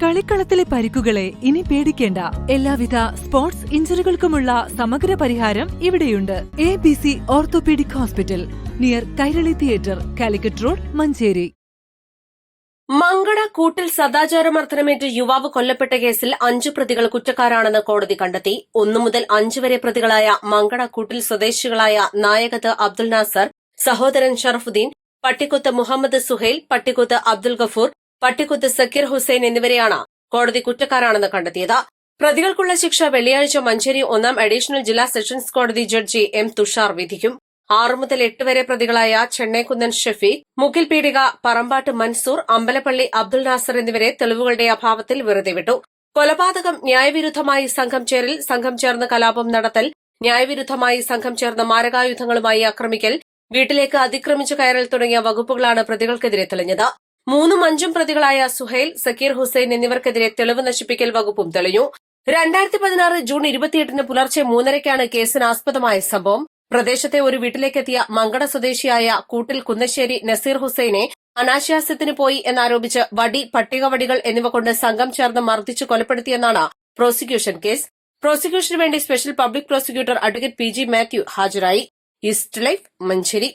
കളിക്കളത്തിലെ പരിക്കുകളെ ഇനി പേടിക്കേണ്ട. എല്ലാവിധ സ്പോർട്സ് ഇഞ്ചുറികൾക്കുമുള്ള സമഗ്ര പരിഹാരം ഇവിടെയുണ്ട്. ABC orthopaedic hospital, near Kairali theatre, Calicut road, Manjeri. Mankada കൂട്ടിൽ സദാചാരമർദ്ദനമേറ്റ് യുവാവ് കൊല്ലപ്പെട്ട കേസിൽ 5 പ്രതികൾ കുറ്റക്കാരാണെന്ന് കോടതി കണ്ടെത്തി. 1 മുതൽ 5 വരെ പ്രതികളായ മങ്കട കൂട്ടിൽ സ്വദേശികളായ നായകത്ത് അബ്ദുൽ നാസർ, സഹോദരൻ ഷറഫുദ്ദീൻ, പട്ടിക്കുത്ത് മുഹമ്മദ് സുഹൈൽ, പട്ടിക്കുത്ത് അബ്ദുൽ ഗഫൂർ, പട്ടിക്കുത്ത് സക്കീർ ഹുസൈൻ എന്നിവരെയാണ് കോടതി കുറ്റക്കാരാണെന്ന് കണ്ടെത്തിയത്. പ്രതികൾക്കുള്ള ശിക്ഷ വെള്ളിയാഴ്ച മഞ്ചേരി 1-ാം അഡീഷണൽ ജില്ലാ സെഷൻസ് കോടതി ജഡ്ജി M. തുഷാർ വിധിക്കും. 6 മുതൽ 8 വരെ പ്രതികളായ ചെന്നൈക്കുന്നൻ ഷഫീഖ്, മുകിൽ പീടിക, പറമ്പാട്ട് മൻസൂർ, അമ്പലപ്പള്ളി അബ്ദുൽ നാസർ എന്നിവരെ തെളിവുകളുടെ അഭാവത്തിൽ വെറുതെ വിട്ടു. കൊലപാതകം, ന്യായവിരുദ്ധമായി സംഘം ചേരൽ, സംഘം ചേർന്ന് കലാപം നടത്തൽ, ന്യായവിരുദ്ധമായി സംഘം ചേർന്ന് മാരകായുധങ്ങളുമായി ആക്രമിക്കൽ, വീട്ടിലേക്ക് അതിക്രമിച്ചു കയറൽ തുടങ്ങിയ വകുപ്പുകളാണ് പ്രതികൾക്കെതിരെ തെളിഞ്ഞത്. 3ഉം 5ഉം പ്രതികളായ സുഹൈൽ, സക്കീർ ഹുസൈൻ എന്നിവർക്കെതിരെ തെളിവ് നശിപ്പിക്കൽ വകുപ്പും തെളിഞ്ഞു. 2016 ജൂൺ 28 പുലർച്ചെ 3:30-ക്കാണ് കേസിനാസ്പദമായ സംഭവം. പ്രദേശത്തെ ഒരു വീട്ടിലേക്കെത്തിയ മങ്കട സ്വദേശിയായ കൂട്ടിൽ കുന്നശ്ശേരി നസീർ ഹുസൈനെ അനാശാസ്യത്തിന് പോയി എന്നാരോപിച്ച് വടി, പട്ടികവടികൾ എന്നിവ കൊണ്ട് സംഘം ചേർന്ന് മർദ്ദിച്ച് കൊലപ്പെടുത്തിയെന്നാണ് പ്രോസിക്യൂഷൻ കേസ്. പ്രോസിക്യൂഷന് വേണ്ടി special public prosecutor advocate PG Mathew ഹാജരായി. East life, Manjeri.